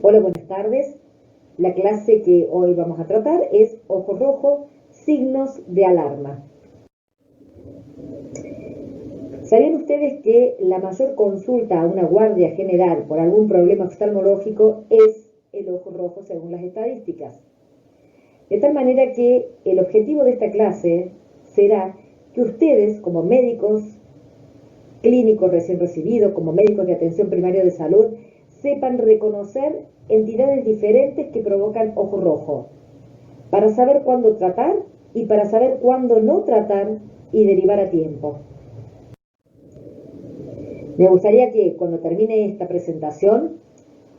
Hola, buenas tardes. La clase que hoy vamos a tratar es ojo rojo, signos de alarma. ¿Sabían ustedes que la mayor consulta a una guardia general por algún problema oftalmológico es el ojo rojo según las estadísticas? De tal manera que el objetivo de esta clase será que ustedes, como médicos clínicos recién recibidos, como médicos de atención primaria de salud, sepan reconocer entidades diferentes que provocan ojo rojo, para saber cuándo tratar y para saber cuándo no tratar y derivar a tiempo. Me gustaría que cuando termine esta presentación,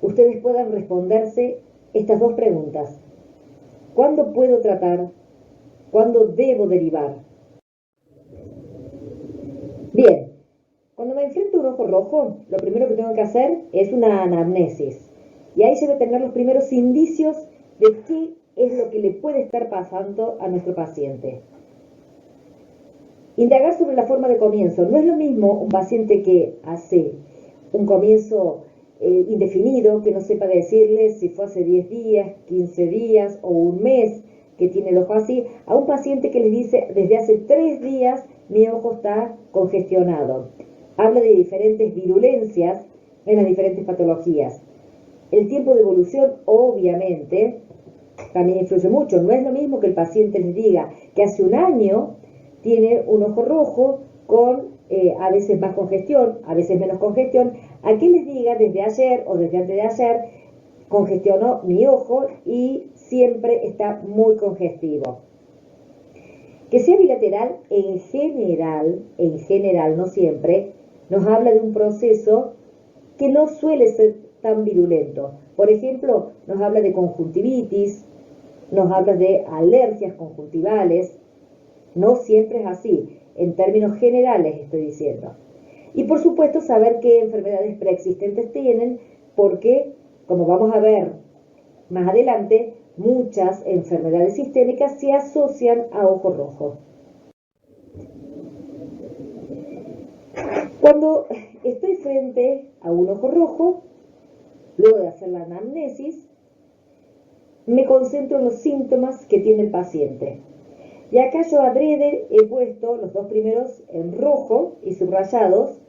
ustedes puedan responderse estas dos preguntas. ¿Cuándo puedo tratar? ¿Cuándo debo derivar? Bien, cuando me enfrento a un ojo rojo, lo primero que tengo que hacer es una anamnesis. Y ahí se debe tener los primeros indicios de qué es lo que le puede estar pasando a nuestro paciente. Indagar sobre la forma de comienzo. No es lo mismo un paciente que hace un comienzo indefinido, que no sepa decirle si fue hace 10 días, 15 días o un mes que tiene el ojo así, a un paciente que les dice desde hace 3 días mi ojo está congestionado. Habla de diferentes virulencias en las diferentes patologías. El tiempo de evolución, obviamente, también influye mucho. No es lo mismo que el paciente les diga que hace un año tiene un ojo rojo con a veces más congestión, a veces menos congestión, a que les diga desde ayer o desde antes de ayer congestionó mi ojo y siempre está muy congestivo. Que sea bilateral en general, no siempre, nos habla de un proceso que no suele ser tan virulento. Por ejemplo, nos habla de conjuntivitis, nos habla de alergias conjuntivales. No siempre es así, en términos generales estoy diciendo. Y por supuesto saber qué enfermedades preexistentes tienen, porque, como vamos a ver más adelante, muchas enfermedades sistémicas se asocian a ojo rojo. Cuando estoy frente a un ojo rojo, luego de hacer la anamnesis, me concentro en los síntomas que tiene el paciente. Y acá yo adrede he puesto los dos primeros en rojo y subrayados,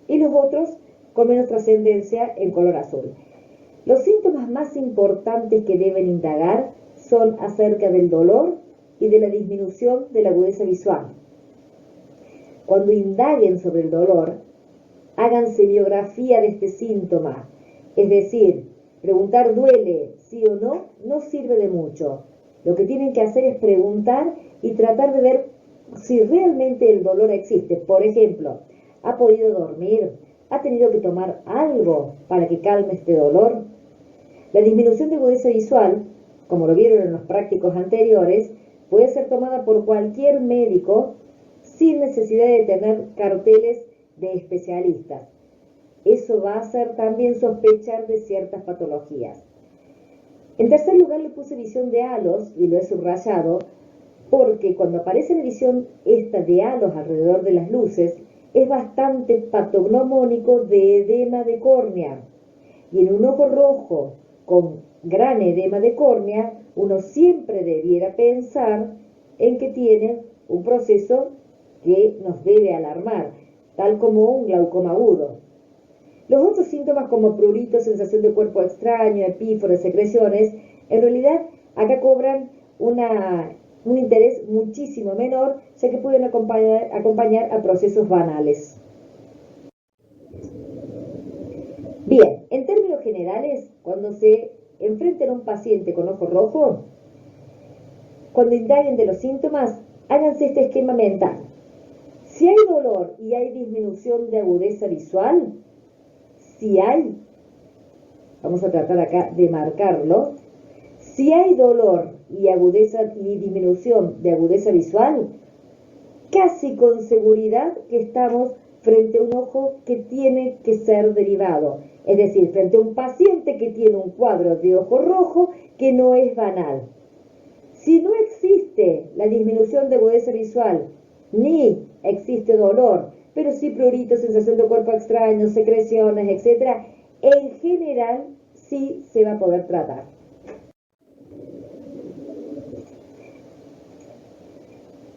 y los otros con menos trascendencia en color azul. Los síntomas más importantes que deben indagar son acerca del dolor y de la disminución de la agudeza visual. Cuando indaguen sobre el dolor, hagan semiografía de este síntoma, es decir, preguntar duele, sí o no, no sirve de mucho. Lo que tienen que hacer es preguntar y tratar de ver si realmente el dolor existe. Por ejemplo, ¿ha podido dormir? ¿Ha tenido que tomar algo para que calme este dolor? La disminución de agudeza visual, como lo vieron en los prácticos anteriores, puede ser tomada por cualquier médico sin necesidad de tener carteles de especialistas. Eso va a hacer también sospechar de ciertas patologías. En tercer lugar, le puse visión de halos y lo he subrayado porque cuando aparece la visión esta de halos alrededor de las luces es bastante patognomónico de edema de córnea. Y en un ojo rojo con gran edema de córnea, uno siempre debiera pensar en que tiene un proceso que nos debe alarmar, tal como un glaucoma agudo. Los otros síntomas como prurito, sensación de cuerpo extraño, epíforos, secreciones, en realidad acá cobran un interés muchísimo menor, ya que pueden acompañar a procesos banales. Bien, en términos generales, cuando se enfrenten a un paciente con ojo rojo, cuando indaguen de los síntomas, háganse este esquema mental. Si hay dolor y hay disminución de agudeza visual, si hay, vamos a tratar acá de marcarlo, si hay dolor y disminución de agudeza visual, casi con seguridad que estamos frente a un ojo que tiene que ser derivado, es decir, frente a un paciente que tiene un cuadro de ojo rojo que no es banal. Si no existe la disminución de agudeza visual, ni existe dolor, pero sí prurito, sensación de cuerpo extraño, secreciones, etc., en general sí se va a poder tratar.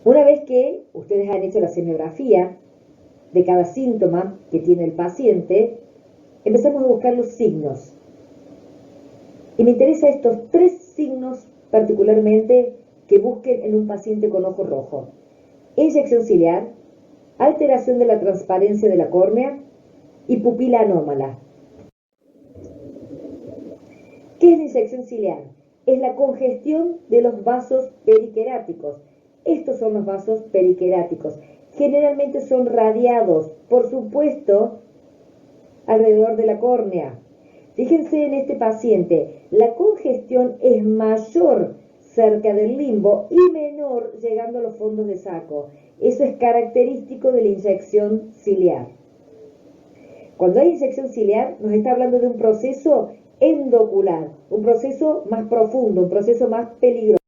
Una vez que ustedes han hecho la semiografía de cada síntoma que tiene el paciente, empezamos a buscar los signos. Y me interesan estos 3 signos particularmente que busquen en un paciente con ojo rojo: inyección ciliar, alteración de la transparencia de la córnea y pupila anómala. ¿Qué es la inyección ciliar? Es la congestión de los vasos periqueráticos. Estos son los vasos periqueráticos. Generalmente son radiados, por supuesto, alrededor de la córnea. Fíjense en este paciente, la congestión es mayor cerca del limbo y menor llegando a los fondos de saco. Eso es característico de la inyección ciliar. Cuando hay inyección ciliar, nos está hablando de un proceso endocular, un proceso más profundo, un proceso más peligroso.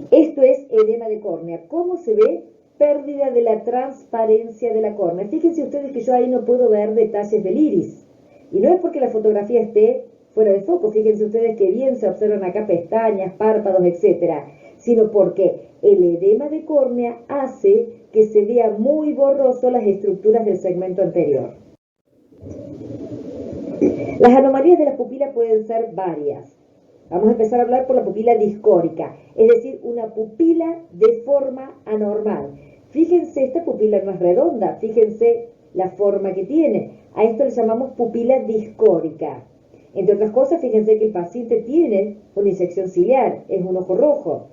Esto es edema de córnea. ¿Cómo se ve? Pérdida de la transparencia de la córnea. Fíjense ustedes que yo ahí no puedo ver detalles del iris. Y no es porque la fotografía esté fuera de foco. Fíjense ustedes que bien se observan acá pestañas, párpados, etc. Sino porque el edema de córnea hace que se vea muy borroso las estructuras del segmento anterior. Las anomalías de la pupila pueden ser varias. Vamos a empezar a hablar por la pupila discórica, es decir, una pupila de forma anormal. Fíjense, esta pupila no es redonda, fíjense la forma que tiene. A esto le llamamos pupila discórica. Entre otras cosas, fíjense que el paciente tiene una inyección ciliar, es un ojo rojo.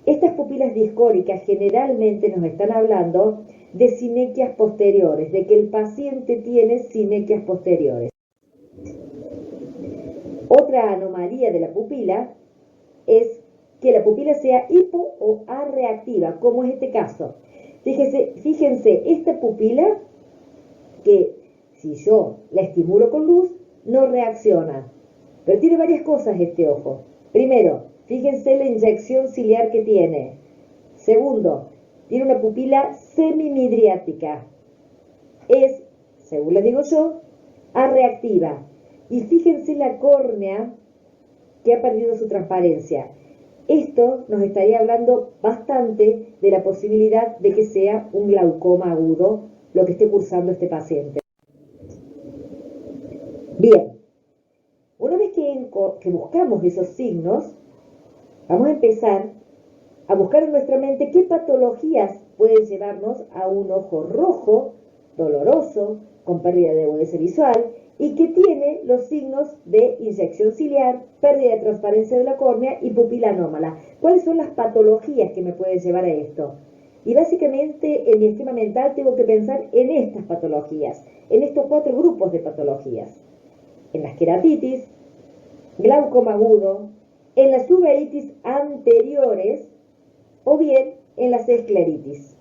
Estas pupilas discóricas generalmente nos están hablando de sinequias posteriores, de que el paciente tiene sinequias posteriores. Otra anomalía de la pupila es que la pupila sea hipo o arreactiva, como es este caso. Fíjense, esta pupila que si yo la estimulo con luz, no reacciona. Pero tiene varias cosas este ojo. Primero, fíjense la inyección ciliar que tiene. Segundo, tiene una pupila semimidriática. Es, según le digo yo, arreactiva. Y fíjense la córnea que ha perdido su transparencia. Esto nos estaría hablando bastante de la posibilidad de que sea un glaucoma agudo lo que esté cursando este paciente. Bien, una vez que buscamos esos signos, vamos a empezar a buscar en nuestra mente qué patologías pueden llevarnos a un ojo rojo, doloroso, con pérdida de agudeza visual, y que tiene los signos de inyección ciliar, pérdida de transparencia de la córnea y pupila anómala. ¿Cuáles son las patologías que me pueden llevar a esto? Y básicamente en mi esquema mental tengo que pensar en estas patologías, en estos 4 grupos de patologías. En las queratitis, glaucoma agudo, en las uveitis anteriores o bien en las escleritis.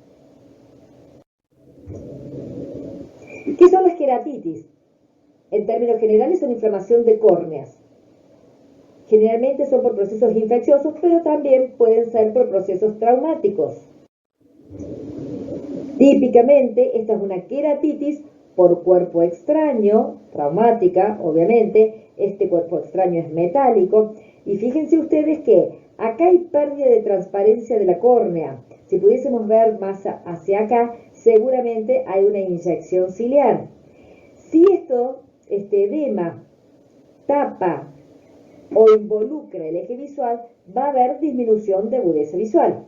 ¿Qué son las queratitis? En términos generales son inflamación de córneas. Generalmente son por procesos infecciosos, pero también pueden ser por procesos traumáticos. Típicamente, esta es una queratitis por cuerpo extraño, traumática, obviamente. Este cuerpo extraño es metálico. Y fíjense ustedes que acá hay pérdida de transparencia de la córnea. Si pudiésemos ver más hacia acá, seguramente hay una inyección ciliar. Si este edema tapa o involucra el eje visual, va a haber disminución de agudeza visual.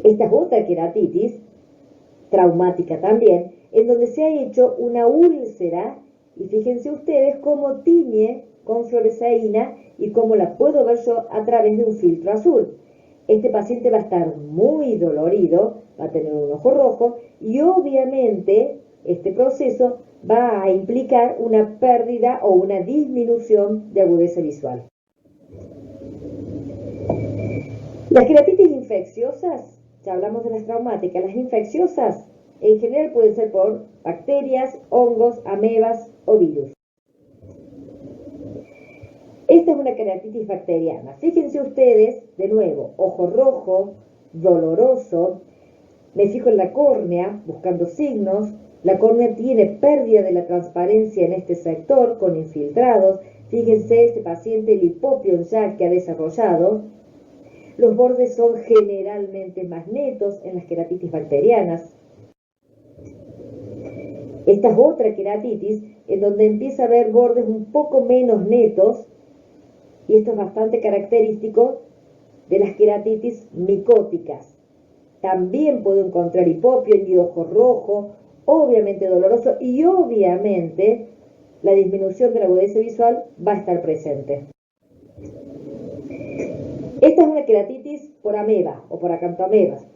Esta es otra queratitis, traumática también, en donde se ha hecho una úlcera, y fíjense ustedes cómo tiñe con fluoresceína y cómo la puedo ver yo a través de un filtro azul. Este paciente va a estar muy dolorido, va a tener un ojo rojo y obviamente este proceso va a implicar una pérdida o una disminución de agudeza visual. Las queratitis infecciosas, ya hablamos de las traumáticas, las infecciosas en general pueden ser por bacterias, hongos, amebas o virus. Esta es una queratitis bacteriana. Fíjense ustedes, de nuevo, ojo rojo, doloroso. Me fijo en la córnea, buscando signos. La córnea tiene pérdida de la transparencia en este sector con infiltrados. Fíjense, este paciente el hipopion ya que ha desarrollado. Los bordes son generalmente más netos en las queratitis bacterianas. Esta es otra queratitis en donde empieza a haber bordes un poco menos netos, y esto es bastante característico de las queratitis micóticas. También puedo encontrar hipopion y ojo rojo, obviamente doloroso, y obviamente la disminución de la agudeza visual va a estar presente. Esta es una queratitis por ameba o por acantoamebas.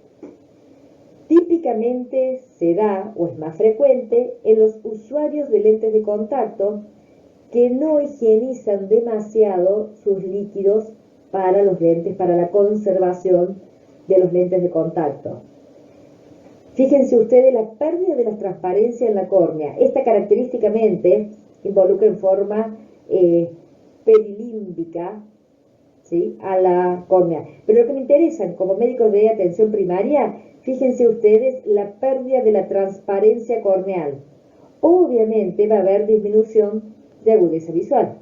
Típicamente se da, o es más frecuente, en los usuarios de lentes de contacto que no higienizan demasiado sus líquidos para los lentes, para la conservación de los lentes de contacto. Fíjense ustedes la pérdida de la transparencia en la córnea. Esta característicamente involucra en forma perilímbica, ¿sí?, a la córnea. Pero lo que me interesa como médico de atención primaria, fíjense ustedes la pérdida de la transparencia corneal. Obviamente va a haber disminución de agudeza visual.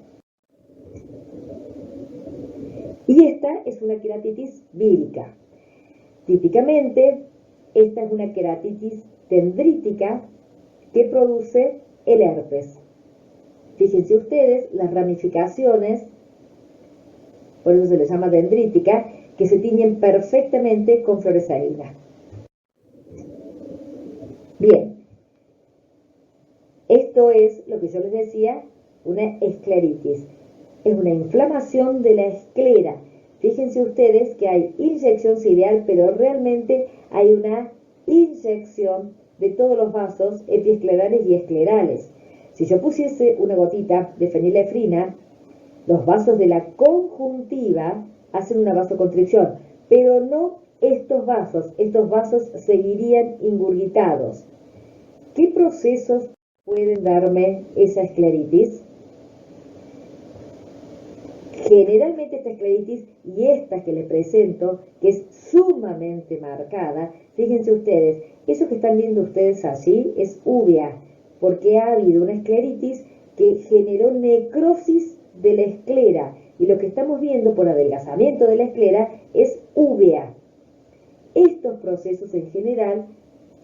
Y esta es una queratitis vírica. Típicamente, esta es una queratitis dendrítica que produce el herpes. Fíjense ustedes las ramificaciones, por eso se les llama dendrítica, que se tiñen perfectamente con fluoresceína. Bien, esto es lo que yo les decía, una escleritis. Es una inflamación de la esclera. Fíjense ustedes que hay inyección ciliar, pero realmente hay una inyección de todos los vasos epiesclerales y esclerales. Si yo pusiese una gotita de fenilefrina, los vasos de la conjuntiva hacen una vasoconstricción, pero no estos vasos seguirían ingurgitados. ¿Qué procesos pueden darme esa escleritis? Generalmente esta escleritis y esta que les presento, que es sumamente marcada, fíjense ustedes, eso que están viendo ustedes allí es uvea, porque ha habido una escleritis que generó necrosis de la esclera, y lo que estamos viendo por adelgazamiento de la esclera es uvea. Estos procesos en general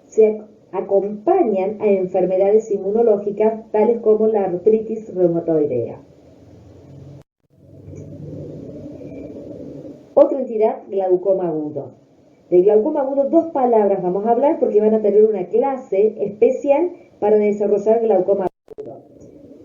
se acompañan a enfermedades inmunológicas tales como la artritis reumatoidea. Otra entidad, glaucoma agudo. De glaucoma agudo, dos palabras vamos a hablar porque van a tener una clase especial para desarrollar glaucoma agudo.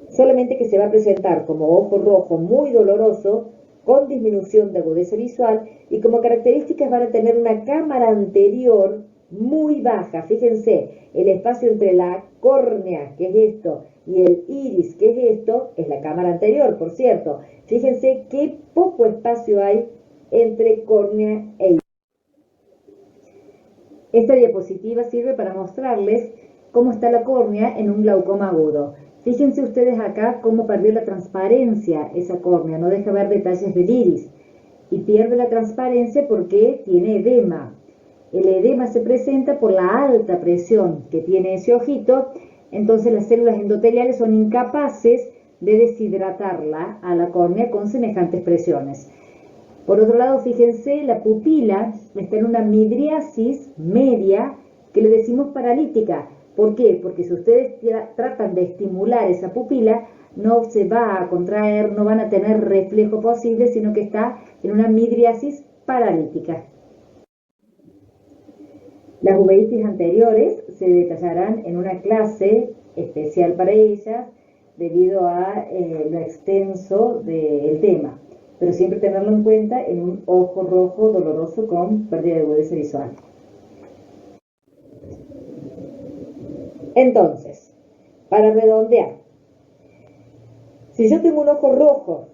Solamente que se va a presentar como ojo rojo muy doloroso, con disminución de agudeza visual, y como características van a tener una cámara anterior muy baja. Fíjense, el espacio entre la córnea, que es esto, y el iris, que es esto, es la cámara anterior, por cierto. Fíjense qué poco espacio hay entre córnea e iris. Esta diapositiva sirve para mostrarles cómo está la córnea en un glaucoma agudo. Fíjense ustedes acá cómo perdió la transparencia esa córnea, no deja ver detalles del iris. Y pierde la transparencia porque tiene edema. El edema se presenta por la alta presión que tiene ese ojito, entonces las células endoteliales son incapaces de deshidratarla a la córnea con semejantes presiones. Por otro lado, fíjense, la pupila está en una midriasis media que le decimos paralítica. ¿Por qué? Porque si ustedes tratan de estimular esa pupila, no se va a contraer, no van a tener reflejo posible, sino que está en una midriasis paralítica. Las uveitis anteriores se detallarán en una clase especial para ellas debido a lo extenso del tema, pero siempre tenerlo en cuenta en un ojo rojo doloroso con pérdida de agudeza visual. Entonces, para redondear, si yo tengo un ojo rojo,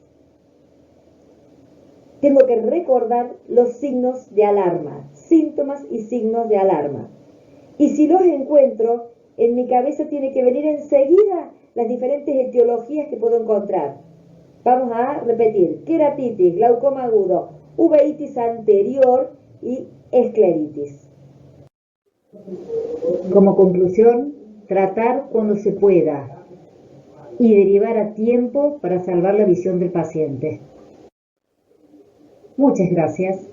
tengo que recordar los signos de alarma, síntomas y signos de alarma. Y si los encuentro, en mi cabeza tiene que venir enseguida las diferentes etiologías que puedo encontrar. Vamos a repetir: queratitis, glaucoma agudo, uveitis anterior y escleritis. Como conclusión, tratar cuando se pueda y derivar a tiempo para salvar la visión del paciente. Muchas gracias.